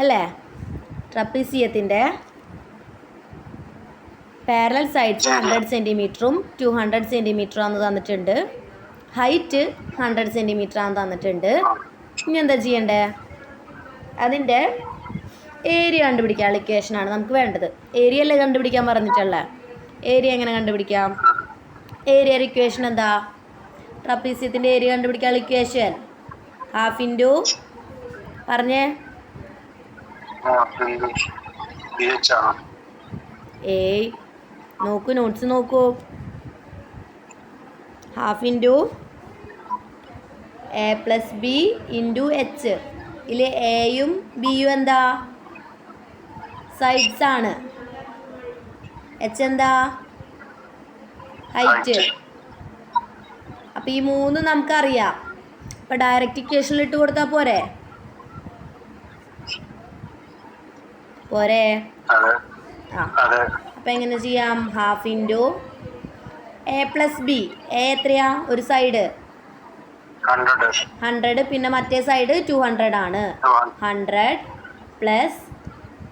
അല്ലേ? ട്രപ്പീസിയത്തിൻ്റെ parallel sides 100 സെൻറ്റിമീറ്ററും 200 സെൻറ്റിമീറ്ററും ആണെന്ന് തന്നിട്ടുണ്ട്. ഹൈറ്റ് 100 സെൻറ്റിമീറ്റർ ആണെന്ന് തന്നിട്ടുണ്ട്. ഇനി എന്താ ചെയ്യണ്ടേ? അതിൻ്റെ ഏരിയ കണ്ടുപിടിക്കാനുള്ള ഇക്വേഷനാണ് നമുക്ക് വേണ്ടത്. ഏരിയ അല്ലേ കണ്ടുപിടിക്കാൻ പറഞ്ഞിട്ടുള്ളത്? ഏരിയ എങ്ങനെ കണ്ടുപിടിക്കാം? ഏരിയ ഇക്വേഷൻ എന്താ? ട്രപ്പീസിയത്തിൻ്റെ ഏരിയ കണ്ടുപിടിക്കാനുള്ള ഇക്വേഷൻ ഹാഫ് ഇൻറ്റു പറഞ്ഞേ ഏയ് നോക്കൂ, നോട്ട്സ് നോക്കൂ. Half into A plus B into H. ഇതിൽ എയും ബിയും എന്താ? സൈഡ്സ് ആണ്. എച്ച് എന്താ? ഹൈറ്റ്. അപ്പം ഈ മൂന്ന് നമുക്കറിയാം. അപ്പം ഡയറക്റ്റ് ഇക്വേഷനിൽ ഇട്ട് കൊടുത്താൽ പോരെ? പോരെ? ആ, അപ്പം എങ്ങനെ ചെയ്യാം? Half into A plus B. A എത്രയാ? ഒരു സൈഡ് 100, പിന്നെ മറ്റേ സൈഡ് 200 ആണ്. 100 പ്ലസ്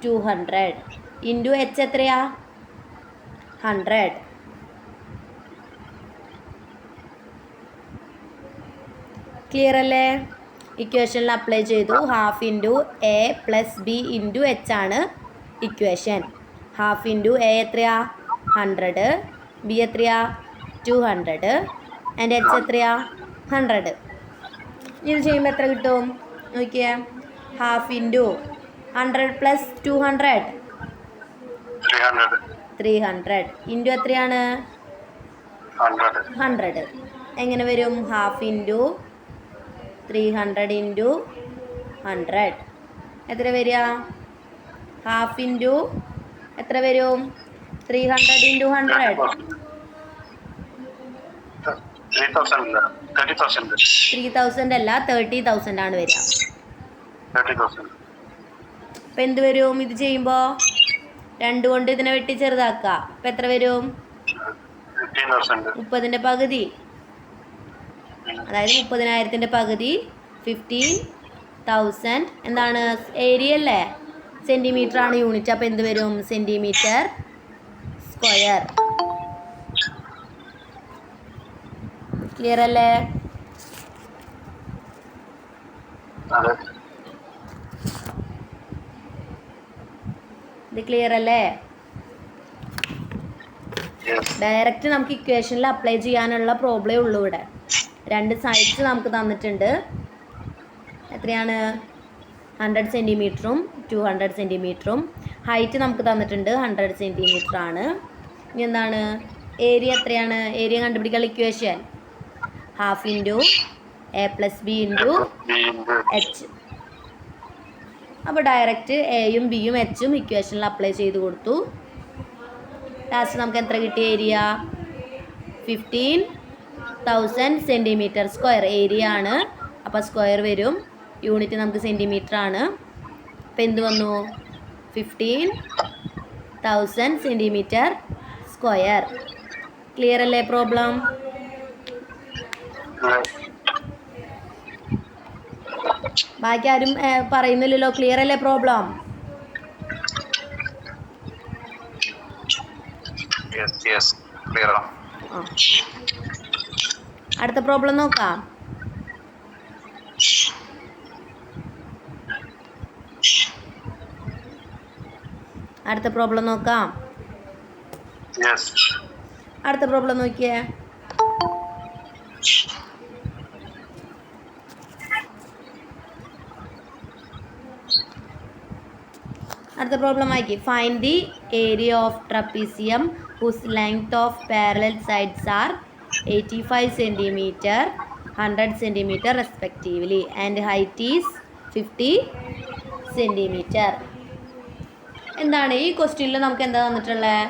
200 ഇൻറ്റു എച്ച് എത്രയാ? 100. ക്ലിയർ അല്ലേ? ഇക്വേഷനിൽ അപ്ലൈ ചെയ്തു. Half into A plus B into H ആണ് ഇക്വേഷൻ. ഹാഫ് ഇൻറ്റു എ എത്രയാ? 100, ബി എത്രയാ? 200 ആൻഡ് എച്ച് എത്രയാ? 100. ഇത് ചെയ്യുമ്പോൾ എത്ര കിട്ടും നോക്കിയേ? ഹാഫ് ഇൻറ്റു 100 പ്ലസ് 200 300 ഇൻറ്റു എത്രയാണ്? 100. എങ്ങനെ വരും? ഹാഫ് ഇൻറ്റു 300 ഇൻറ്റു 100 എത്ര വരിക? ഹാഫ് ഇൻറ്റു എത്ര വരും? 300 ഇൻറ്റു 100 3000 അല്ല 30,000 ആണ് വരിക. അപ്പം എന്ത് വരും ഇത് ചെയ്യുമ്പോൾ? 2 കൊണ്ട് ഇതിനെ വെട്ടി ചെറുതാക്കുക. അപ്പം എത്ര വരും? 30ൻ്റെ പകുതി, അതായത് 30,000ൻ്റെ പകുതി 15,000 എന്താണ്? ഏരിയ അല്ലേ? സെൻറ്റിമീറ്റർ ആണ് യൂണിറ്റ്. അപ്പോൾ എന്ത് വരും? Centimetre square. ക്ലിയർ അല്ലേ? ഇത് ക്ലിയർ അല്ലേ? ഡയറക്റ്റ് നമുക്ക് ഇക്വേഷനിൽ അപ്ലൈ ചെയ്യാനുള്ള പ്രോബ്ലമേ ഉള്ളൂ ഇവിടെ. 2 സൈഡ്സ് നമുക്ക് തന്നിട്ടുണ്ട്. എത്രയാണ്? 100 സെൻറ്റിമീറ്ററും 200 സെൻറ്റിമീറ്ററും. ഹൈറ്റ് നമുക്ക് തന്നിട്ടുണ്ട് 100 സെൻറ്റിമീറ്റർ ആണ്. ഇനി എന്താണ്? ഏരിയ എത്രയാണ്? ഏരിയ കണ്ടുപിടിക്കാനുള്ള equation half into A plus B into H. അപ്പോൾ ഡയറക്റ്റ് എയും ബിയും എച്ചും ഇക്വേഷനിൽ അപ്ലൈ ചെയ്ത് കൊടുത്തു. ലാസ്റ്റ് നമുക്ക് എത്ര കിട്ടി? ഏരിയ 15,000 സെൻറ്റിമീറ്റർ സ്ക്വയർ ഏരിയ ആണ്. അപ്പോൾ സ്ക്വയർ വരും. യൂണിറ്റ് നമുക്ക് സെൻറ്റിമീറ്റർ ആണ്. അപ്പോൾ എന്ത് വന്നു? 15,000 സെൻറ്റിമീറ്റർ സ്ക്വയർ. ക്ലിയർ അല്ലേ പ്രോബ്ലം? ബാക്കി ആരും പറയുന്നില്ലല്ലോ. ക്ലിയർ അല്ലേ പ്രോബ്ലം? അടുത്ത പ്രോബ്ലം നോക്കാം. അടുത്ത പ്രോബ്ലം നോക്കാം. അടുത്ത പ്രോബ്ലം നോക്കിയേ. അടുത്ത പ്രോബ്ലം ആക്കി. Find the area of trapezium whose length of parallel sides are 85 cm, 100 cm respectively and height is 50 cm. എന്താണ് ഈ ക്വസ്റ്റ്യനിൽ നമുക്ക് എന്താ തന്നിട്ടുള്ളത്?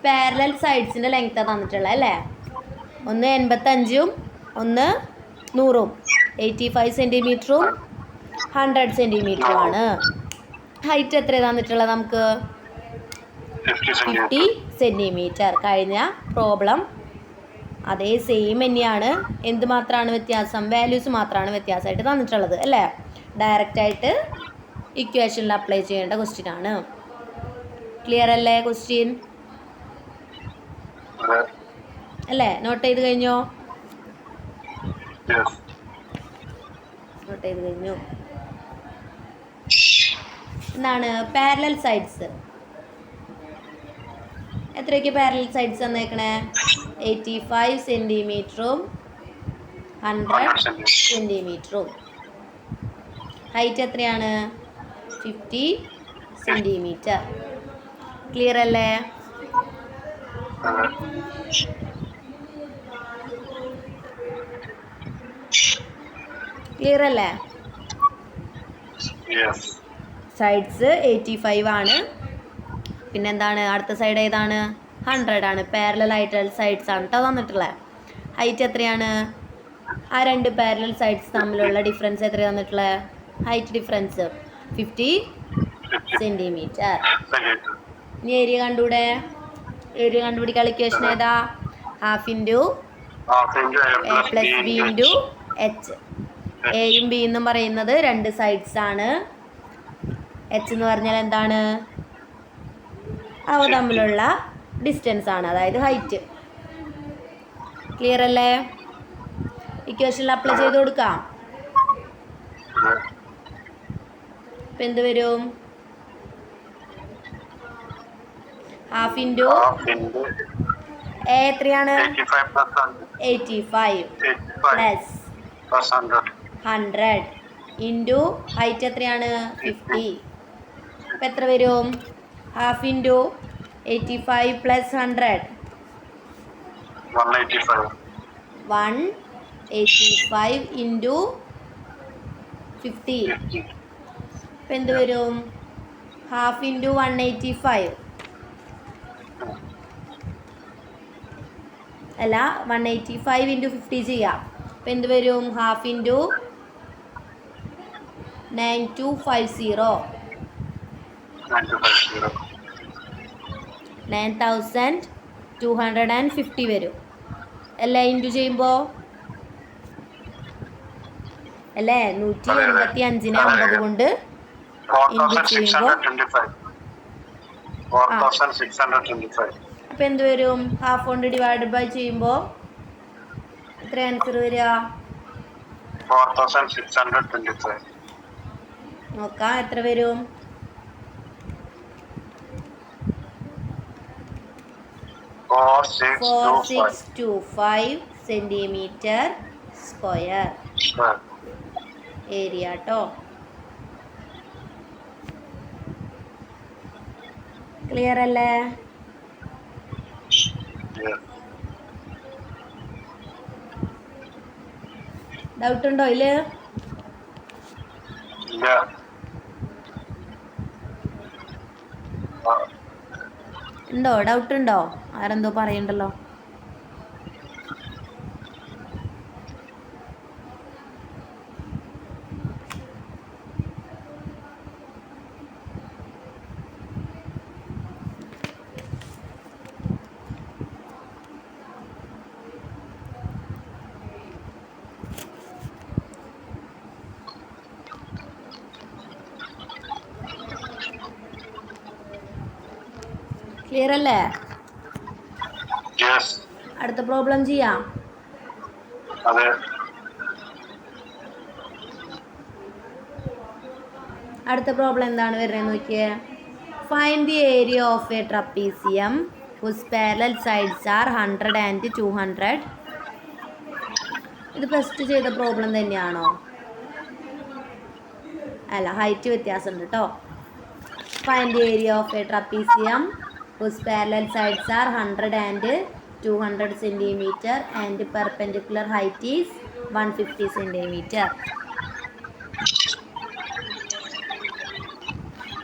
പാരലൽ സൈഡ്സിൻ്റെ ലെങ്ത്താണ് തന്നിട്ടുള്ളത് അല്ലേ? ഒന്ന് 85ഉം ഒന്ന് 100ഉം. 85 സെൻറ്റിമീറ്ററും 100 സെൻറ്റിമീറ്ററുമാണ്. ഹൈറ്റ് എത്ര തന്നിട്ടുള്ളത് നമുക്ക്? 50 സെൻറ്റിമീറ്റർ. കഴിഞ്ഞ പ്രോബ്ലം അതേ സെയിം തന്നെയാണ്. എന്ത് മാത്രമാണ് വ്യത്യാസം? വാല്യൂസ് മാത്രമാണ് വ്യത്യാസമായിട്ട് തന്നിട്ടുള്ളത് അല്ലേ? ഡയറക്റ്റായിട്ട് ഇക്വേഷനിൽ അപ്ലൈ ചെയ്യേണ്ട ക്വസ്റ്റ്യൻ ആണ്. ക്ലിയർ അല്ലേ ക്വസ്റ്റ്യൻ? അല്ലേ? നോട്ട് ചെയ്ത് കഴിഞ്ഞോ? നോട്ട് ചെയ്ത് കഴിഞ്ഞു. എന്താണ് പാരലൽ സൈഡ്സ്? എത്രയൊക്കെ പാരലൽ സൈഡ്സ് തന്നേക്കണേ? 85 സെൻറ്റിമീറ്ററും 100 സെൻറ്റിമീറ്ററും. ഹൈറ്റ് എത്രയാണ്? 50 സെൻറ്റിമീറ്റർ. ക്ലിയർ അല്ലേ? ക്ലിയർ അല്ലേ? സൈഡ്സ് 85 ആണ്. പിന്നെന്താണ് അടുത്ത സൈഡ് ഏതാണ്? 100 ആണ്. പാരലൽ ആയിട്ടുള്ള സൈഡ്സ് ആണ് കേട്ടോ തന്നിട്ടുള്ളത്. ഹൈറ്റ് എത്രയാണ്? ആ രണ്ട് പാരലൽ സൈഡ്സ് തമ്മിലുള്ള ഡിഫറൻസ് എത്രയാണ് തന്നിട്ടുള്ളത്? Height difference 50 centimetre. ഇനി ഏരിയ കണ്ടൂടെ? ഏരിയ കണ്ടുപിടിക്കാൻ ഇക്വേഷൻ ഏതാ? Half into A plus B into H. എയും ബി എന്നും പറയുന്നത് രണ്ട് സൈഡ്സ് ആണ്. എച്ച് എന്ന് പറഞ്ഞാൽ എന്താണ്? അവ തമ്മിലുള്ള ഡിസ്റ്റൻസ് ആണ്, അതായത് ഹൈറ്റ്. ക്ലിയർ അല്ലേ? ഇക്വേഷനിൽ അപ്ലൈ ചെയ്ത് കൊടുക്കാം. ഇപ്പം എന്ത് വരും? ഹാഫ് ഇൻറ്റു എ എത്രയാണ്? 85 പ്ലസ് 100 ഇൻറ്റു ഹൈറ്റ് എത്രയാണ്? 50. ഇപ്പം എത്ര വരും? Half into 85 plus 100 185 into 50. ഇപ്പം എന്ത് വരും? ഹാഫ് ഇൻറ്റു 185 അല്ല 185 ഇൻറ്റു 50 ചെയ്യാം. ഇപ്പം എന്ത് വരും? ഹാഫ് ഇൻറ്റു 9250 9250 വരും. എല്ലാം ഇൻറ്റു ചെയ്യുമ്പോൾ അല്ലേ 185നെ 50 കൊണ്ട് ഇൻറ്റു ചെയ്യുമ്പോൾ അപ്പം എന്ത് വരും? ഹാഫ് കൊണ്ട് ഡിവൈഡ് ബൈ ചെയ്യുമ്പോൾ എത്ര ആൻസർ വരിക? 4625. നോക്കാം എത്ര വരും? 4625 സെൻറ്റിമീറ്റർ സ്ക്വയർ ഏരിയ കേട്ടോ. ക്ലിയർ അല്ലേ? ഡൗട്ട് ഉണ്ടോ ഇതില്? ഉണ്ടോ? ഡൗട്ട് ഉണ്ടോ? ആരെന്തോ പറയണ്ടല്ലോ. ക്ലിയർ അല്ലേ? അടുത്ത പ്രോബ്ലം ചെയ്യാം. അടുത്ത പ്രോബ്ലം എന്താണ് വരുന്നത് നോക്കിയേ. Find the area of A trapezium who's parallel sides are 100 and 200. ഇത് ഫസ്റ്റ് ചെയ്ത പ്രോബ്ലം തന്നെയാണോ? അല്ല, ഹൈറ്റ് വ്യത്യാസമുണ്ട് കേട്ടോ. Find the area of A trapezium whose parallel sides are 100 and 200 centimeter and perpendicular height is 150 centimeter.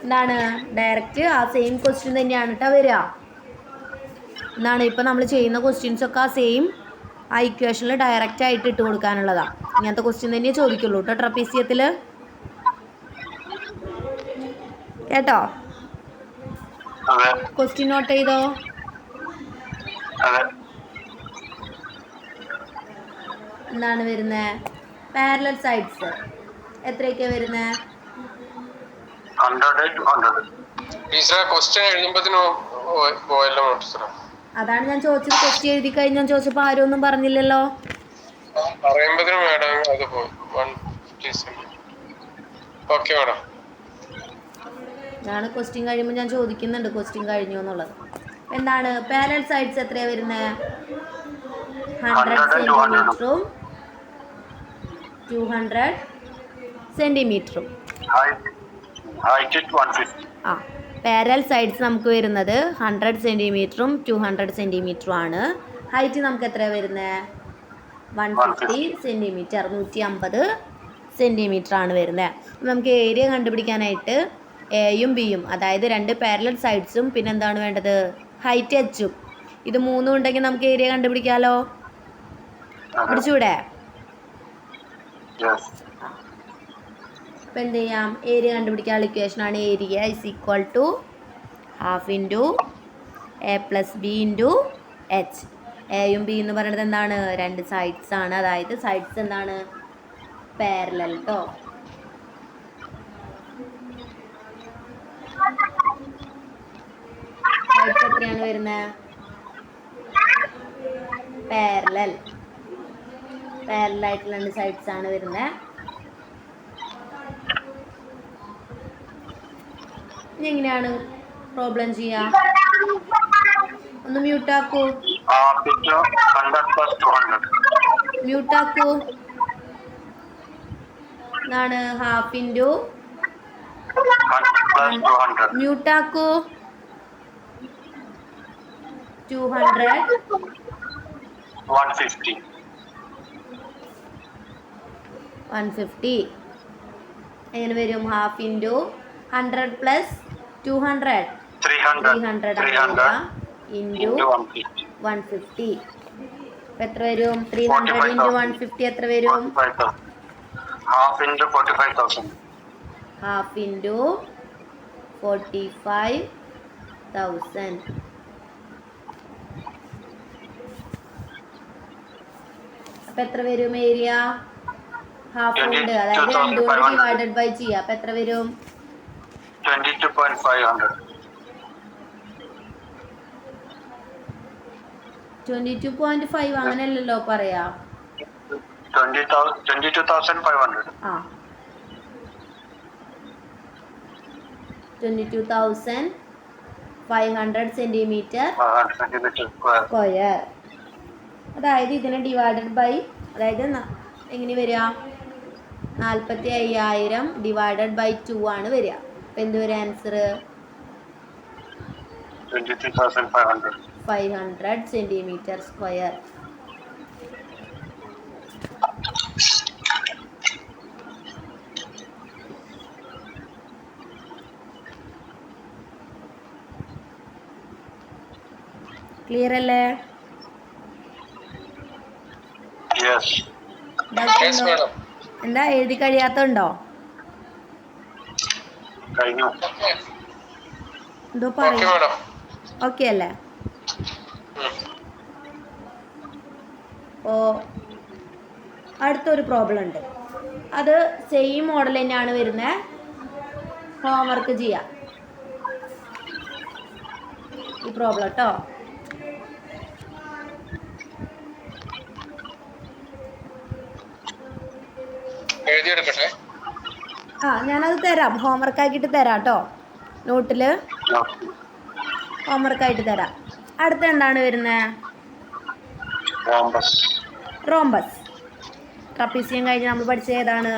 എന്താണ്? Direct ആ same question തന്നെയാണ് കേട്ടോ വരിക. എന്താണ് ഇപ്പം നമ്മൾ ചെയ്യുന്ന ക്വസ്റ്റ്യൻസ് ഒക്കെ ആ സെയിം ആ ഇക്വേഷനിൽ ഡയറക്റ്റ് ആയിട്ട് ഇട്ട് കൊടുക്കാനുള്ളതാണ്. ഇങ്ങനത്തെ ക്വസ്റ്റ്യൻ തന്നെ ചോദിക്കുള്ളൂ കേട്ടോ ട്രപ്പീസിയത്തിൽ. കേട്ടോ? ക്വസ്റ്റ്യൻ നോട്ട് ചെയ്തോ? എന്താണ് വരുന്നത്? പാരലൽ സൈഡ്സ് എത്രയൊക്കെയാണ് വരുന്നത്? അതാണ് ഞാൻ ചോദിച്ചത്. ക്വസ്റ്റ്യൻ എഴുതി കഴിഞ്ഞാൽ ചോദിച്ചപ്പോൾ ആരും ഒന്നും പറഞ്ഞില്ലല്ലോ. ഞാൻ ക്വസ്റ്റ്യൻ കഴിയുമ്പോൾ ഞാൻ ചോദിക്കുന്നുണ്ട് ക്വസ്റ്റ്യൻ കഴിഞ്ഞു എന്നുള്ളത്. എന്താണ് പാരലൽ സൈഡ്സ് എത്രയാണ് വരുന്നത്? 100 സെന്റിമീറ്ററും 200 സെന്റിമീറ്ററും. ആ പാരലൽ സൈഡ്സ് നമുക്ക് വരുന്നത് 100 സെന്റിമീറ്ററും 200 സെന്റിമീറ്ററും ആണ്. ഹൈറ്റ് നമുക്ക് എത്രയാണ് വരുന്നത്? 150 സെന്റിമീറ്റർ, 150 സെന്റിമീറ്റർ ആണ് വരുന്നത്. നമുക്ക് ഏരിയ കണ്ടുപിടിക്കാനായിട്ട് എയും ബിയും, അതായത് രണ്ട് പാരലൽ സൈഡ്സും പിന്നെ എന്താണ് വേണ്ടത്? ഹൈറ്റ് എച്ചും. ഇത് മൂന്നും ഉണ്ടെങ്കിൽ നമുക്ക് ഏരിയ കണ്ടുപിടിക്കാമല്ലോ. പിടിച്ചൂടെ? അപ്പം എന്ത് ചെയ്യാം? ഏരിയ കണ്ടുപിടിക്കാനുള്ള ഇക്വേഷനാണ് area is equal to half into A plus B into H. എയും ബി എന്ന് പറയുന്നത് എന്താണ്? രണ്ട് സൈഡ്സ് ആണ്. അതായത് സൈഡ്സ് എന്താണ്? പാരലൽ കേട്ടോ. സൈഡ്സ് എത്രയാണ് വരുന്നത്? പാരലൽ ആയിട്ടുള്ള രണ്ട് സൈഡ്സ് ആണ് വരുന്നത്. ഇനി എങ്ങനെയാണ് പ്രോബ്ലം ചെയ്യാ? ഒന്ന് മ്യൂട്ടാക്കൂ. എന്താണ്? ഹാഫ് ഇൻറ്റു മ്യൂട്ടാക്കൂ 200 150 എങ്ങനെ വരും? Half into 100 plus 200 300 into 150. അപ്പം എത്ര വരും? 300 ഇൻറ്റു 150 എത്ര വരും? Half into 45,000. അപ്പം എത്ര വരും ഏരിയ? ഹാഫ് ഉണ്ട്, അതായത് 2 കൊണ്ട് ഡിവൈഡഡ് ബൈ ചെയ്യാം. അപ്പം എത്ര വരും? 22.5 അങ്ങനെയല്ലല്ലോ പറയാ. 22,500 സെന്റിമീറ്റർ സ്ക്വയർ. അതായത് ഇതിനെ ഡിവൈഡഡ് ബൈ, അതായത് എങ്ങനെ വരിക? 45,000 ഡിവൈഡഡ് ബൈ 2 ആണ് വരിക. അപ്പം എന്ത് വരും ആൻസർ? 500 centimetre square. ക്ലിയർ അല്ലേ? എന്താ എഴുതി കഴിയാത്തുണ്ടോ? എന്തോ പറയും. ഓക്കെ അല്ലേ? അപ്പോൾ അടുത്തൊരു പ്രോബ്ലം ഉണ്ട്. അത് സെയിം മോഡൽ തന്നെയാണ് വരുന്നത്. ഹോംവർക്ക് ചെയ്യാം ഈ പ്രോബ്ലം കേട്ടോ. ഞാനത് തരാം, ഹോംവർക്ക് ആക്കിയിട്ട് തരാം കേട്ടോ. നോട്ടിൽ ഹോംവർക്ക് ആയിട്ട് തരാം. അടുത്ത എന്താണ് വരുന്നത്? റോംബസ്. ട്രപ്പീസിയം കഴിഞ്ഞ് നമ്മൾ പഠിച്ച ഏതാണ്?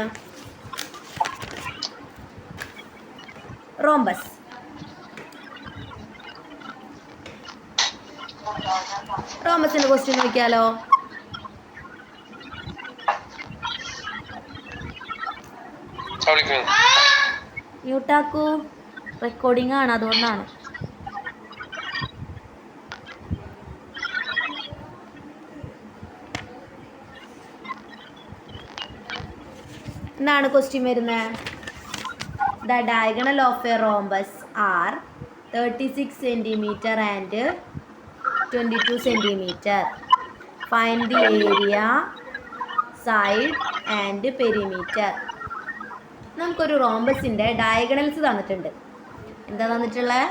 റോംബസ്. റോംബസിന്റെ ക്വസ്റ്റ്യൻ നോക്കിയാലോ. മ്യൂട്ടാക്കൂ, റെക്കോർഡിംഗ് ആണ്, അതുകൊണ്ടാണ്. എന്താണ് ക്വസ്റ്റ്യൻ വരുന്നത്? The diagonal of a rhombus are 36 centimetre and 22 centimetre. Find the area, side and perimeter. നമുക്കൊരു റോംബസിൻ്റെ ഡയഗണൽസ് തന്നിട്ടുണ്ട്. എന്താ തന്നിട്ടുള്ളത്?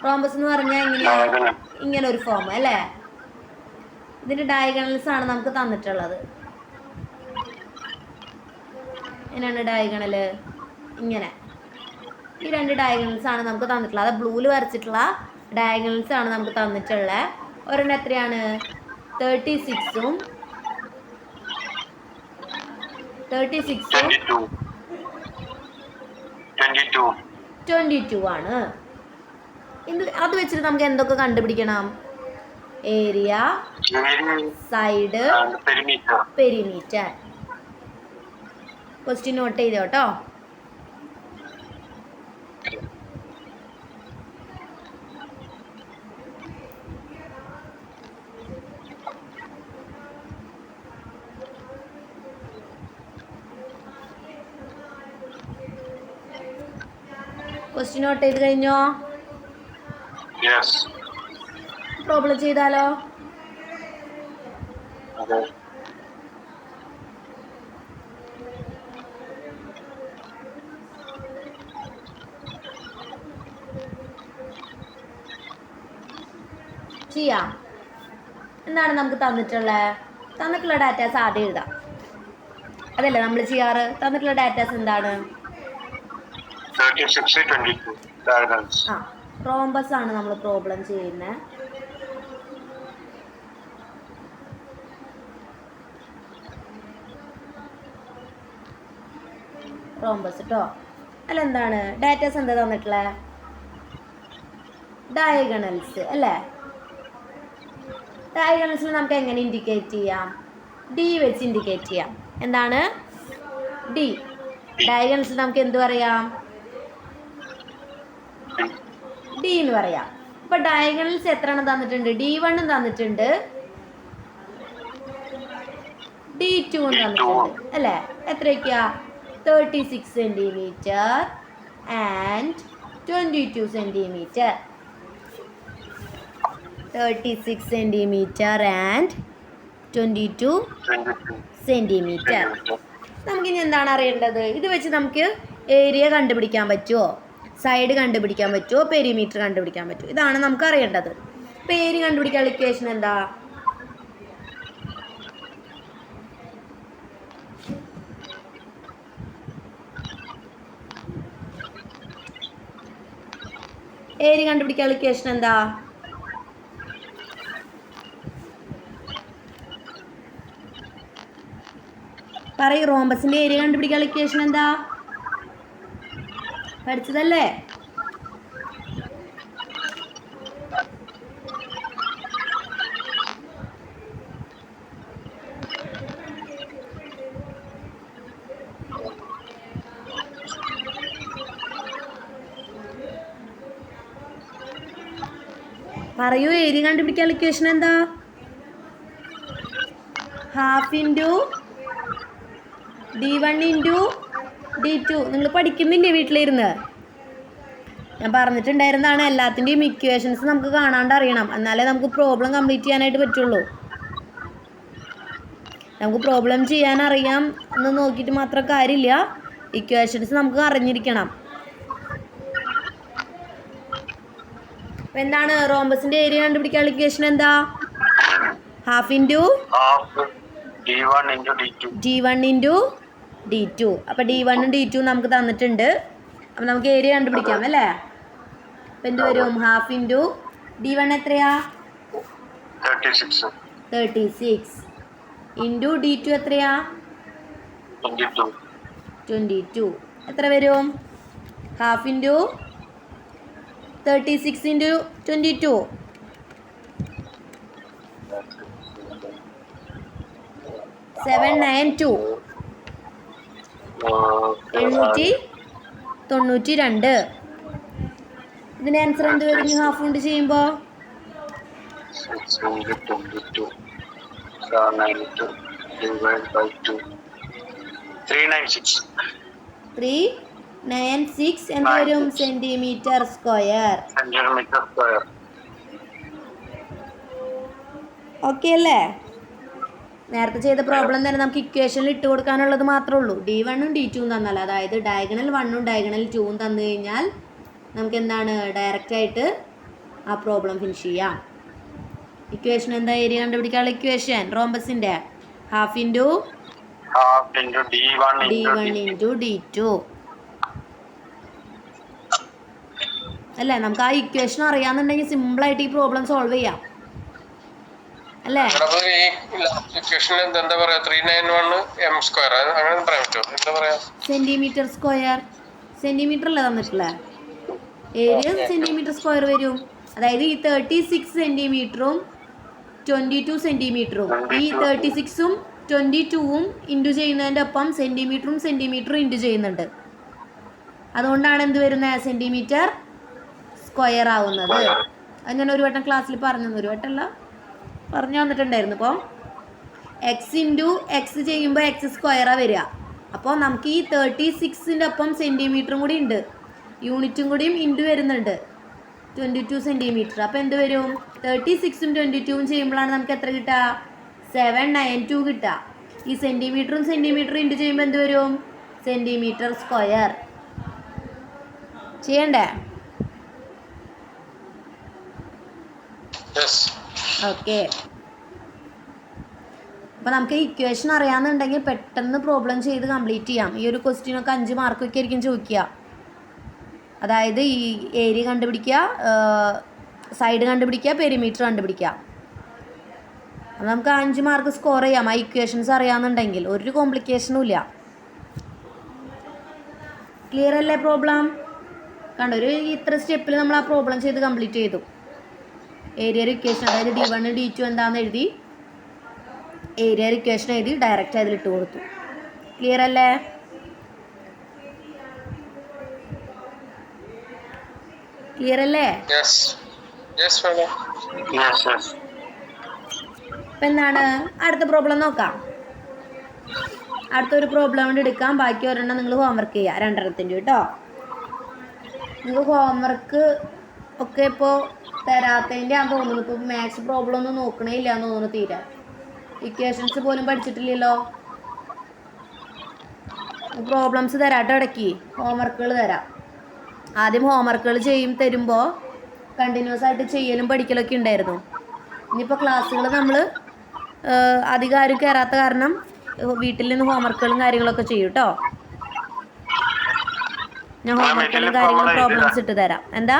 റോംബസ് എന്ന് പറഞ്ഞാൽ എങ്ങനെയാണ്? ഇങ്ങനെ ഒരു ഫോം അല്ലേ? ഇതിൻ്റെ ഡയഗണൽസ് ആണ് നമുക്ക് തന്നിട്ടുള്ളത്. എങ്ങനെയാണ് ഡയഗണൽ? ഇങ്ങനെ. ഈ രണ്ട് ഡയഗണൽസ് ആണ് നമുക്ക് തന്നിട്ടുള്ളത്. അത് ബ്ലൂവിൽ വരച്ചിട്ടുള്ള ഡയഗണൽസ് ആണ് നമുക്ക് തന്നിട്ടുള്ളത്. ഒരെണ്ണം എത്രയാണ്? 36ഉം 22 ആണ്. അത് വെച്ചിട്ട് നമുക്ക് എന്തൊക്കെ കണ്ടുപിടിക്കണം? Area, side, perimeter. Question note ചെയ്തോ കേട്ടോ. ക്വസ്റ്റ്യൻ നോട്ട് ചെയ്ത് കഴിഞ്ഞോ? പ്രോബ്ലം ചെയ്താലോ? ചെയ്യാം. എന്താണ് നമുക്ക് തന്നിട്ടുള്ള ഡാറ്റാസ് ആദ്യം എഴുതാം. അതല്ലേ നമ്മൾ ചെയ്യാറ്? തന്നിട്ടുള്ള ഡാറ്റാസ് എന്താണ്? റോംബസ് ആണ് നമ്മൾ പ്രോബ്ലം ചെയ്യുന്നത്. റോംബസ് കേട്ടോ. അല്ലെന്താണ് ഡാറ്റാസ് എന്താ തന്നിട്ടുള്ളത്? ഡയഗണൽസ് അല്ലേ? ഡയഗണൽസിൽ നമുക്ക് എങ്ങനെ ഇൻഡിക്കേറ്റ് ചെയ്യാം? ഡി വെച്ച് ഇൻഡിക്കേറ്റ് ചെയ്യാം. എന്താണ്? ഡി. ഡയഗണൽസിൽ നമുക്ക് എന്ത് പറയാം? ഡി എന്ന് പറയാം. അപ്പൊ ഡയഗണൽസ് എത്ര എണ്ണം തന്നിട്ടുണ്ട്? D1 തന്നിട്ടുണ്ട്, D2 തന്നിട്ടുണ്ട് അല്ലേ? എത്രയൊക്കെയാ? 36 centimetre and 22 centimetre. 36 centimetre and 22 centimetre. നമുക്കിനി എന്താണ് അറിയേണ്ടത്? ഇത് വെച്ച് നമുക്ക് ഏരിയ കണ്ടുപിടിക്കാൻ പറ്റുമോ? സൈഡ് കണ്ടുപിടിക്കാൻ പറ്റുമോ? പെരിമീറ്റർ കണ്ടുപിടിക്കാൻ പറ്റുമോ? ഇതാണ് നമുക്ക് അറിയേണ്ടത്. അപ്പോൾ ഏരിയ കണ്ടുപിടിക്കാനുള്ള ഇക്വേഷൻ എന്താ? ഏരിയ കണ്ടുപിടിക്കാനുള്ള ഇക്വേഷൻ എന്താ? പറയൂ. റോംബസിന്റെ ഏരിയ കണ്ടുപിടിക്കാനുള്ള ഇക്വേഷൻ എന്താ? പഠിച്ചതല്ലേ? പറയൂ. ഏരിയ കണ്ടുപിടിക്കാനുള്ള ഇക്വേഷൻ എന്താ? Half into D1 into D2. നിങ്ങൾ പഠിക്കുന്നില്ലേ വീട്ടിലിരുന്ന്? ഞാൻ പറഞ്ഞിട്ടുണ്ടായിരുന്നതാണ് എല്ലാത്തിൻ്റെയും ഇക്വേഷൻസ് നമുക്ക് കാണാണ്ട് അറിയണം, എന്നാലേ നമുക്ക് പ്രോബ്ലം കംപ്ലീറ്റ് ചെയ്യാനായിട്ട് പറ്റുള്ളൂ. നമുക്ക് പ്രോബ്ലം ചെയ്യാൻ അറിയാം എന്ന് നോക്കിയിട്ട് മാത്രം കാര്യമില്ല, ഇക്വേഷൻസ് നമുക്ക് അറിഞ്ഞിരിക്കണം. അപ്പം എന്താണ് റോംബസിൻ്റെ ഏരിയ കണ്ടുപിടിക്കാനുള്ള ഇക്വേഷൻ എന്താ? Half into D1 into D2. അപ്പോൾ D1 D2 നമുക്ക് തന്നിട്ടുണ്ട്. അപ്പം നമുക്ക് ഏരിയ കണ്ടുപിടിക്കാം അല്ലേ? അപ്പം എന്ത് വരും? ഹാഫ് ഇൻറ്റു D1 എത്രയാ? 36 ഇൻറ്റു D2 എത്രയാ? 22. എത്ര വരും? Half into 36 into 22 792. 892. ഇതിൻ്റെ ആൻസർ എന്ത് വരും ഹാഫ് കൊണ്ട് ചെയ്യുമ്പോൾ? 396 എന്ത് വരും? Centimetre square. ഓക്കെ അല്ലേ? നേരത്തെ ചെയ്ത പ്രോബ്ലം തന്നെ നമുക്ക് ഇക്വേഷനിൽ ഇട്ട് കൊടുക്കാനുള്ളത് മാത്രമേ ഉള്ളൂ. D1 ഉം D2 തന്നാൽ, അതായത് ഡയഗണൽ 1 ഡയഗണൽ 2 തന്നു കഴിഞ്ഞാൽ നമുക്ക് എന്താണ് ഡയറക്റ്റായിട്ട് ആ പ്രോബ്ലം ഫിനിഷ് ചെയ്യാം. ഇക്വേഷൻ എന്താ? ഏരിയ കണ്ടുപിടിക്കാനുള്ള ഇക്വേഷൻ റോംബസിൻ്റെ half into D1 into D2 അല്ലേ? നമുക്ക് ആ ഇക്വേഷൻ അറിയാന്നുണ്ടെങ്കിൽ സിമ്പിളായിട്ട് ഈ പ്രോബ്ലം സോൾവ് ചെയ്യാം അല്ലേ? സെന്റിമീറ്റർ സ്ക്വയർ, സെന്റിമീറ്റർ അല്ലേ തന്നിട്ടുള്ളത്? ഏരിയ സെന്റിമീറ്റർ സ്ക്വയർ വരും. അതായത് ഈ 36 സെന്റിമീറ്ററും 22 സെന്റിമീറ്ററും, ഈ 36ഉം 22ഉം ഇൻറ്റു ചെയ്യുന്നതിൻ്റെ ഒപ്പം സെന്റിമീറ്ററും ഇൻറ്റു ചെയ്യുന്നുണ്ട്. അതുകൊണ്ടാണ് എന്ത് വരുന്നത്? സെന്റിമീറ്റർ സ്ക്വയർ ആവുന്നത്. അങ്ങനെ ഒരു വട്ടം ക്ലാസ്സിൽ പറഞ്ഞു, ഒരു വട്ടമല്ല പറഞ്ഞു തന്നിട്ടുണ്ടായിരുന്നു. അപ്പോൾ എക്സ് ഇൻറ്റു എക്സ് ചെയ്യുമ്പോൾ എക്സ് സ്ക്വയറാണ് വരിക. അപ്പോൾ നമുക്ക് ഈ 36ൻ്റെ ഒപ്പം സെൻറ്റിമീറ്ററും കൂടി ഉണ്ട്, യൂണിറ്റും കൂടിയും ഇൻറ്റു വരുന്നുണ്ട് 22 സെൻറ്റിമീറ്റർ. അപ്പോൾ എന്ത് വരും? 36ഉം 22ഉം ചെയ്യുമ്പോഴാണ് നമുക്ക് എത്ര കിട്ടുക? 792 കിട്ടുക. ഈ സെൻറ്റിമീറ്ററും ഇൻറ്റു ചെയ്യുമ്പോൾ എന്ത് വരും? Centimetre square. ചെയ്യണ്ടേ? ഓക്കെ. അപ്പോൾ നമുക്ക് ഇക്വേഷൻ അറിയാമെന്നുണ്ടെങ്കിൽ പെട്ടെന്ന് പ്രോബ്ലം ചെയ്ത് കംപ്ലീറ്റ് ചെയ്യാം. ഈ ഒരു ക്വസ്റ്റ്യനൊക്കെ 5 മാർക്കൊക്കെ ആയിരിക്കും ചോദിക്കുക. അതായത് ഈ ഏരിയ കണ്ടുപിടിക്കുക, സൈഡ് കണ്ടുപിടിക്കുക, പെരിമീറ്റർ കണ്ടുപിടിക്കുക. അപ്പോൾ നമുക്ക് 5 മാർക്ക് സ്കോർ ചെയ്യാം ആ ഇക്വേഷൻസ് അറിയാമെന്നുണ്ടെങ്കിൽ. ഒരു കോംപ്ലിക്കേഷനും ഇല്ല. ക്ലിയർ അല്ലേ പ്രോബ്ലം? കണ്ടോ, ഒരു ഇത്ര സ്റ്റെപ്പിൽ നമ്മൾ ആ പ്രോബ്ലം ചെയ്ത് കംപ്ലീറ്റ് ചെയ്തു. ഏരിയ ഇക്വേഷൻ, അതായത് D1 D2 എന്താണെന്ന് എഴുതി, ഏരിയ ഇക്വേഷൻ എഴുതി ഡയറക്റ്റ് അതിലിട്ട് കൊടുത്തു. ക്ലിയർ അല്ലേ? ക്ലിയർ അല്ലേ? അപ്പം എന്താണ് അടുത്ത പ്രോബ്ലം നോക്കാം. അടുത്തൊരു പ്രോബ്ലം കൊണ്ട് എടുക്കാം. ബാക്കി ഒരെണ്ണം നിങ്ങൾ ഹോംവർക്ക് ചെയ്യുക, 2 കേട്ടോ. നിങ്ങൾ ഹോംവർക്ക് ഒക്കെ ഇപ്പോൾ തരാത്തതിൻ്റെ ആണെന്ന് തോന്നുന്നു. ഇപ്പോൾ മാത്സ് പ്രോബ്ലം ഒന്നും നോക്കണേ ഇല്ല എന്ന് തോന്നുന്നു. തീരെ ഇക്വേഷൻസ് പോലും പഠിച്ചിട്ടില്ലല്ലോ. പ്രോബ്ലംസ് തരാട്ടോ, ഇടയ്ക്ക് ഹോംവർക്കുകൾ തരാം. ആദ്യം ഹോംവർക്കുകൾ തരുമ്പോൾ കണ്ടിന്യൂസ് ആയിട്ട് ചെയ്യലും പഠിക്കലൊക്കെ ഉണ്ടായിരുന്നു. ഇനിയിപ്പോൾ ക്ലാസ്സുകൾ നമ്മൾ അധികം ആരും കയറാത്ത കാരണം വീട്ടിൽ നിന്ന് ഹോംവർക്കുകളും കാര്യങ്ങളൊക്കെ ചെയ്യും കേട്ടോ. ഞാൻ ഹോംവർക്കുകളും കാര്യങ്ങളും പ്രോബ്ലംസ് ഇട്ട് തരാം. എന്താ?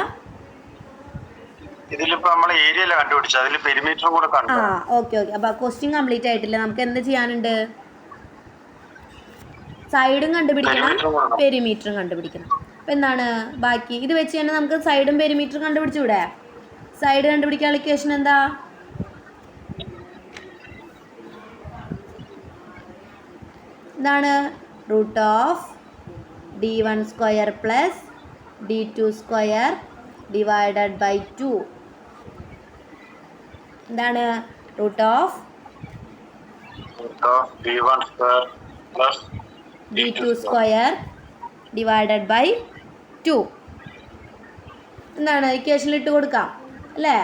ഓക്കെ. അപ്പൊ ക്വസ്റ്റ്യൻ കംപ്ലീറ്റ് ആയിട്ടില്ല. നമുക്ക് എന്ത് ചെയ്യാനുണ്ട്? സൈഡും കണ്ടുപിടിക്കണം, പെരിമീറ്ററും കണ്ടുപിടിക്കണം. അപ്പൊ എന്താണ് ബാക്കി? ഇത് വെച്ച് തന്നെ നമുക്ക് സൈഡും പെരിമീറ്ററും കണ്ടുപിടിച്ചൂടെ? സൈഡ് കണ്ടുപിടിക്കാനുള്ള ഇക്വേഷൻ എന്താ? എന്താണ്? √D1 square plus D2 square divided by 2. എന്താണ്? √D1 square plus D2 square divided by 2. എന്താണ്? ഇക്വേഷനിൽ ഇട്ട് കൊടുക്കാം അല്ലേ?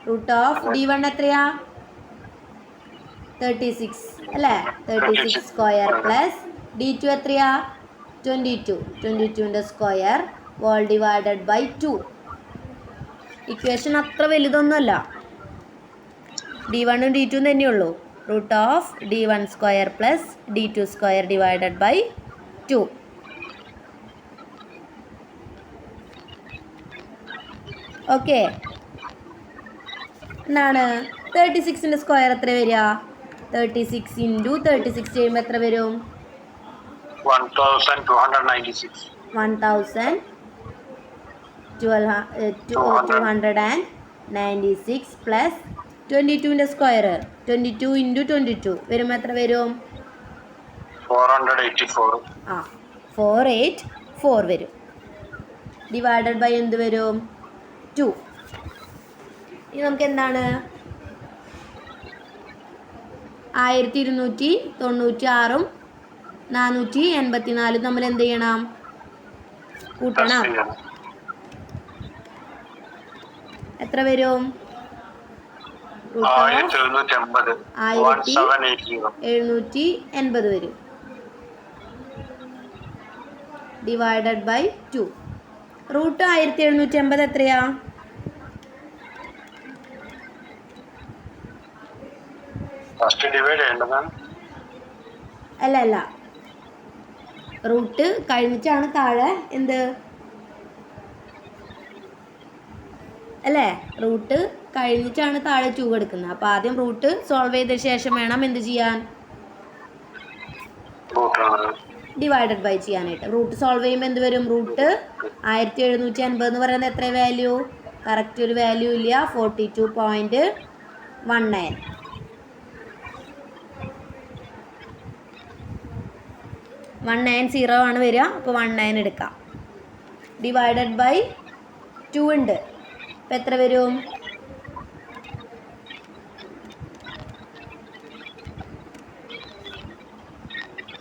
√D1 എത്രയാ? 36 അല്ലേ? 36 സ്ക്വയർ പ്ലസ് D2 എത്രയാ? 22. 22ൻ്റെ square whole divided by 2. Equation അത്ര വലുതൊന്നുമല്ല. D1 ഉം D2 തന്നെയുള്ളൂ. √D1 square plus D2 square divided by 2. Okay. എന്താണ്? 36ൻ്റെ സ്ക്വയർ എത്ര വരിക? 36 ഇൻറ്റു 36 ചെയ്യുമ്പോൾ എത്ര വരും? 1296 പ്ലസ് 22ൻ്റെ സ്ക്വയർ 22 ഇൻറ്റു 22 വരുമ്പോൾ എത്ര വരും? 484 വരും. ഡിവൈഡഡ് ബൈ എന്ത് വരും? 2. ഇനി നമുക്ക് എന്താണ്? 1296ഉം 484 നമ്മൾ എന്ത് ചെയ്യണം? കൂട്ടണം. എത്ര വരും? റൂട്ട് ഓഫ് 1780 വരും ഡിവൈഡഡ് ബൈ 2. റൂട്ട് 1780 എത്രയാ? അല്ല റൂട്ട് കഴിഞ്ഞിട്ടാണ് താഴെ എന്ത് അല്ലേ? റൂട്ട് കഴിഞ്ഞിട്ടാണ് താഴെ 2 എടുക്കുന്നത്. അപ്പോൾ ആദ്യം റൂട്ട് സോൾവ് ചെയ്ത ശേഷം വേണം എന്ത് ചെയ്യാൻ? ഡിവൈഡഡ് ബൈ ചെയ്യാനായിട്ട്. റൂട്ട് സോൾവ് ചെയ്യുമ്പോൾ എന്ത് വരും? റൂട്ട് 1780 എന്ന് പറയുന്നത് എത്ര വാല്യൂ? കറക്റ്റ് ഒരു വാല്യൂ ഇല്ല, 42.19. 190 ആണ് വരിക. അപ്പോൾ 19 എടുക്കാം. ഡിവൈഡഡ് ബൈ 2 ഉണ്ട്. അപ്പം എത്ര വരും?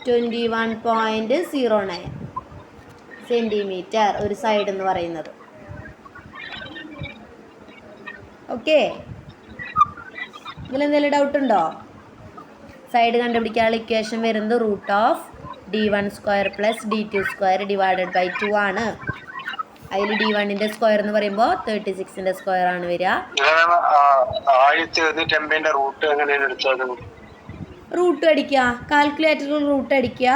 21.09 സെൻറ്റിമീറ്റർ ഒരു സൈഡ് എന്ന് പറയുന്നത്. ഓക്കെ, ഇതിലെന്തെങ്കിലും ഡൗട്ട് ഉണ്ടോ? സൈഡ് കണ്ടുപിടിക്കാനുള്ള ഇക്വേഷൻ വരുന്നത് root of d1² plus d2² divided by 2 ആണ്. അതിൽ d1ന്റെ സ്ക്വയർ എന്ന് പറയുമ്പോൾ 36ന്റെ സ്ക്വയർ ആണ് വരിക. റൂട്ട് അടിക്കുക, കാൽക്കുലേറ്ററിൽ റൂട്ട് അടിക്കുക.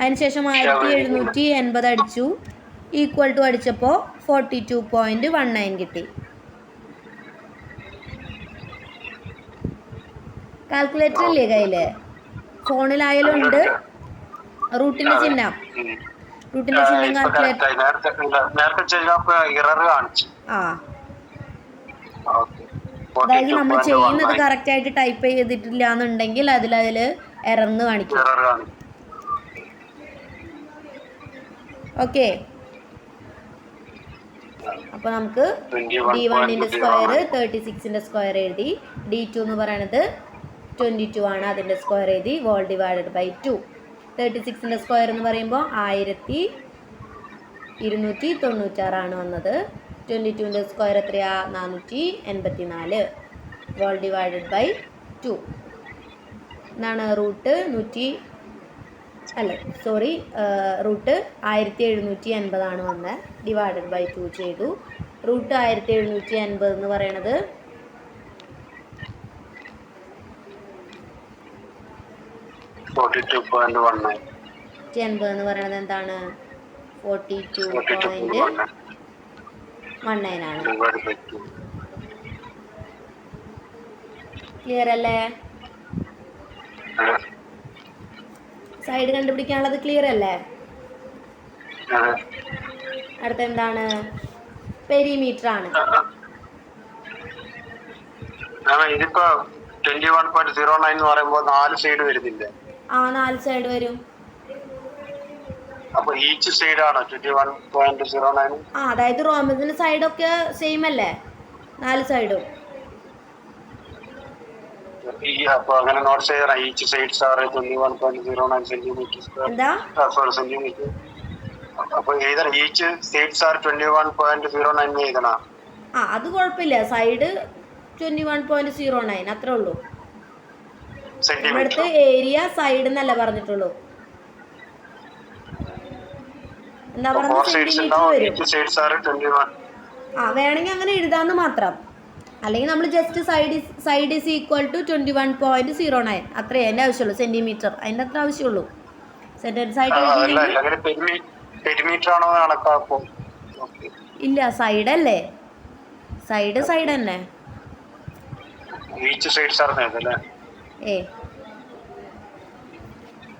അതിനുശേഷം 1780 അടിച്ചു, ഈക്വൽ ടു അടിച്ചപ്പോൾ 42.19 കിട്ടി. കാൽക്കുലേറ്റർ ഇല്ലേ കയ്യില്? ഫോണിലായാലും ഉണ്ട് റൂട്ടിന്റെ ചിഹ്നം. കാൽക്കുലേറ്റർ അതായത് നമ്മൾ ചെയ്യുന്നത് കറക്റ്റ് ആയിട്ട് ടൈപ്പ് ചെയ്തിട്ടില്ല എന്നുണ്ടെങ്കിൽ അതിൽ എറർന്ന് കാണിക്കും. ഓക്കെ, അപ്പോൾ നമുക്ക് d1ന്റെ സ്ക്വയർ 36ന്റെ സ്ക്വയർ എഴുതി, d2 എന്ന് പറയുന്നത് 22 ആണ്, അതിൻ്റെ സ്ക്വയർ എഴുതി, വോൾ ഡിവൈഡഡ് ബൈ 2. 36ന്റെ സ്ക്വയർ എന്ന് പറയുമ്പോൾ 1296 ആണ് വന്നത്. 22ന്റെ സ്ക്വയർ എത്രയാ? 484. വോൾ ഡിവൈഡഡ് ബൈ 2 എന്നാണ് റൂട്ട് 1780 ആണ് വന്നത്. ഡിവൈഡഡ് ബൈ 2 ചെയ്തു. റൂട്ട് 1780 എന്ന് പറയണത് 42.19 എന്ന് പറയുന്നത് എന്താണ്? 42.19 ആണ്. ക്ലിയർ അല്ലേ? സൈഡ് കണ്ടുപിടിക്കാനുള്ളത് ക്ലിയർ അല്ലേ? അടുത്ത എന്താണ്? പെരിമീറ്റർ ആണ്. ഇതിപ്പോ 21.09 എന്ന് പറയുമ്പോൾ 4 സൈഡ് വരുന്നില്ല. 4 സൈഡ് വരും. അപ്പോൾ ഈച്ച് സൈഡ് ആണ് 21.09. അതായത് റോമസിന്റെ സൈഡ് ഒക്കെ സെയിം അല്ലേ? 4 സൈഡും. അപ്പോൾ അങ്ങനെ നോട്ട് ചെയ്യണം. Each sides are 21.09 centimetre square. എന്താ? സെന്റിമീറ്റർ. അപ്പോൾ ഏതാണ് ഈച്ച് സൈഡ്സ് ആർ 21.09 എഴുതണം. അത് കുഴപ്പമില്ല. സൈഡ് 21.09 അത്രേ ഉള്ളൂ. ഇവിടുത്തെ ഏരിയ സൈഡ് എന്നല്ല പറഞ്ഞിട്ടുള്ളൂ. എന്താ പറഞ്ഞത്? സെന്റിമീറ്റർ വരും. വേണമെങ്കിൽ അങ്ങനെ എഴുതാന്ന് മാത്രം. അല്ലെങ്കിൽ നമ്മൾ just side is equal to 21.09 അത്രേ അതിൻ്റെ ആവശ്യമുള്ളൂ. സെന്റിമീറ്റർ അതിൻ്റെ അത്ര ആവശ്യമുള്ളൂ. സെന്റൻസ് ആയിട്ട് ഇല്ല, സൈഡ് അല്ലേ? സൈഡ് തന്നെ.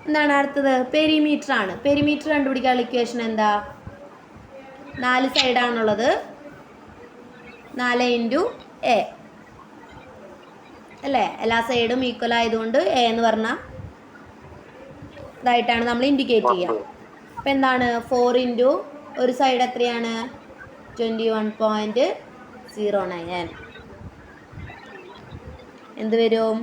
എന്താണ് അടുത്തത്? പെരിമീറ്റർ ആണ്. പെരിമീറ്റർ കണ്ടുപിടിക്കാനുള്ള ഇക്വേഷൻ എന്താ? 4 സൈഡാണുള്ളത്. 4 × a അല്ലേ? എല്ലാ സൈഡും ഈക്വൽ ആയതുകൊണ്ട് a എന്ന് പറഞ്ഞ ഇതായിട്ടാണ് നമ്മൾ ഇൻഡിക്കേറ്റ് ചെയ്യുക. അപ്പം എന്താണ്? 4 × ഒരു സൈഡ് എത്രയാണ്? 21.09. എന്ത് വരും?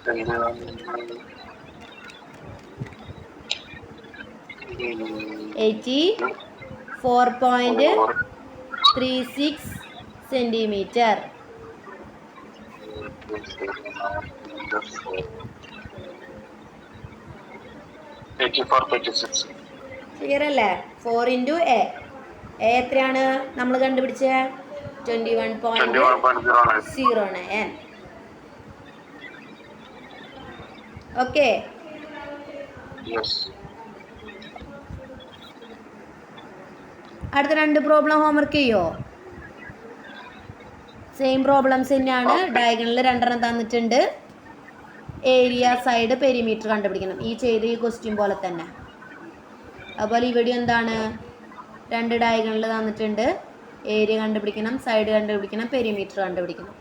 84.36 സെൻറ്റിമീറ്റർ. 8436. ക്ലിയർ അല്ലേ? 4 × a. a എത്രയാണ് നമ്മൾ കണ്ടുപിടിച്ചത്? 21.09. ഓക്കെ. Yes. അടുത്ത 2 പ്രോബ്ലം ഹോംവർക്ക് ചെയ്യോ? സെയിം പ്രോബ്ലംസ് തന്നെയാണ്. ഡയഗണലിൽ 2 തന്നിട്ടുണ്ട്. ഏരിയ, സൈഡ്, പെരിമീറ്റർ കണ്ടുപിടിക്കണം. ഈ ചെയ്ത ഈ ക്വസ്റ്റ്യൻ പോലെ തന്നെ. അതുപോലെ ഇവിടെ എന്താണ്? 2 ഡയഗണലിൽ തന്നിട്ടുണ്ട്. ഏരിയ കണ്ടുപിടിക്കണം, സൈഡ് കണ്ടുപിടിക്കണം, പെരിമീറ്റർ കണ്ടുപിടിക്കണം.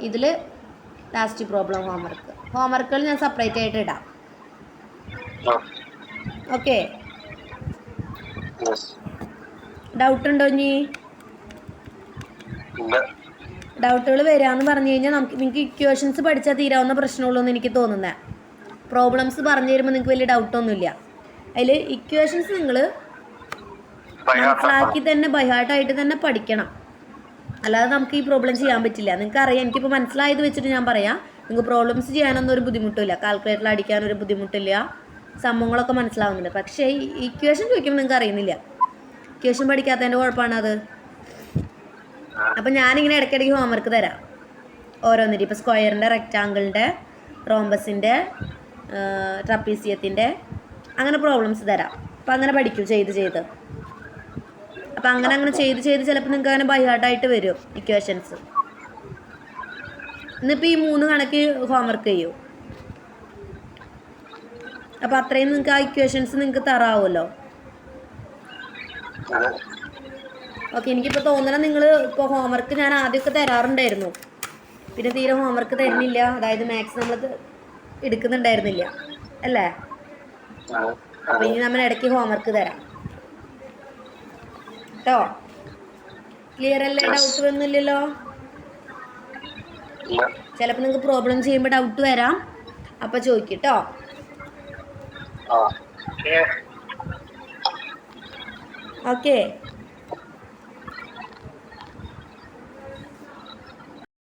ഇതിൽ ലാസ്റ്റ് പ്രോബ്ലം ഹോംവർക്കുകൾ ഞാൻ സെപ്പറേറ്റ് ആയിട്ട് ഇടാം. ഓക്കെ. ഡൗട്ട് ഉണ്ടോ? ഇനി ഡൗട്ടുകൾ വരാമെന്ന് പറഞ്ഞു കഴിഞ്ഞാൽ നിങ്ങൾക്ക് ഇക്വേഷൻസ് പഠിച്ചാൽ തീരാവുന്ന പ്രശ്നമുള്ളൂ എന്ന് എനിക്ക് തോന്നുന്നത്. പ്രോബ്ലംസ് പറഞ്ഞു തരുമ്പോൾ നിങ്ങൾക്ക് വലിയ ഡൗട്ടൊന്നുമില്ല. അതിൽ ഇക്വേഷൻസ് നിങ്ങൾ മനസ്സിലാക്കി തന്നെ ബൈഹാർട്ടായിട്ട് തന്നെ പഠിക്കണം. അല്ലാതെ നമുക്ക് ഈ പ്രോബ്ലം ചെയ്യാൻ പറ്റില്ല. നിങ്ങൾക്ക് അറിയാം, എനിക്കിപ്പോൾ മനസ്സിലായത് വെച്ചിട്ട് ഞാൻ പറയാം. നിങ്ങൾക്ക് പ്രോബ്ലംസ് ചെയ്യാനൊന്നും ഒരു ബുദ്ധിമുട്ടില്ല, കാൽക്കുലേറ്ററിൽ അടിക്കാനൊരു ബുദ്ധിമുട്ടില്ല, സംഭവങ്ങളൊക്കെ മനസ്സിലാവുന്നുണ്ട്. പക്ഷേ ഈ ഇക്വേഷൻ ചോദിക്കുമ്പോൾ നിങ്ങൾക്ക് അറിയുന്നില്ല. ഇക്വേഷൻ പഠിക്കാത്തതിൻ്റെ കുഴപ്പമാണ് അത്. അപ്പം ഞാനിങ്ങനെ ഇടയ്ക്കിടയ്ക്ക് ഹോംവർക്ക് തരാം ഓരോന്നിട്ട്. ഇപ്പോൾ സ്ക്വയറിൻ്റെ, റെക്റ്റാങ്കിളിൻ്റെ, റോംബസിൻ്റെ, ട്രപ്പീസിയത്തിൻ്റെ അങ്ങനെ പ്രോബ്ലംസ് തരാം. അപ്പം അങ്ങനെ പഠിക്കും ചെയ്ത്. അപ്പം അങ്ങനെ ചെയ്ത് ചിലപ്പോൾ നിങ്ങൾക്ക് അങ്ങനെ ബൈഹാർട്ടായിട്ട് വരും ഇക്വേഷൻസ്. ഇന്നിപ്പോൾ ഈ 3 കണക്ക് ഹോംവർക്ക് ചെയ്യൂ. അപ്പം അത്രയും നിങ്ങൾക്ക് ആ ഇക്വേഷൻസ് നിങ്ങൾക്ക് തറാവുമല്ലോ. ഓക്കെ. എനിക്കിപ്പോൾ തോന്നണം നിങ്ങൾ ഇപ്പോൾ ഹോംവർക്ക് ഞാൻ ആദ്യമൊക്കെ തരാറുണ്ടായിരുന്നു, പിന്നെ തീരെ ഹോംവർക്ക് തരുന്നില്ല. അതായത് മാത്സ് നമ്മൾ എടുക്കുന്നുണ്ടായിരുന്നില്ല അല്ലേ? അപ്പോൾ ഇനി നമ്മൾ ഇടയ്ക്ക് ഹോംവർക്ക് തരാം കേട്ടോ. ക്ലിയർ അല്ലേ? ഡൗട്ട് ഒന്നുമില്ലല്ലോ? ചിലപ്പോൾ നിങ്ങൾക്ക് പ്രോബ്ലം ചെയ്യുമ്പോൾ ഡൗട്ട് വരാം, അപ്പോൾ ചോദിക്കട്ടോ. ഓക്കെ.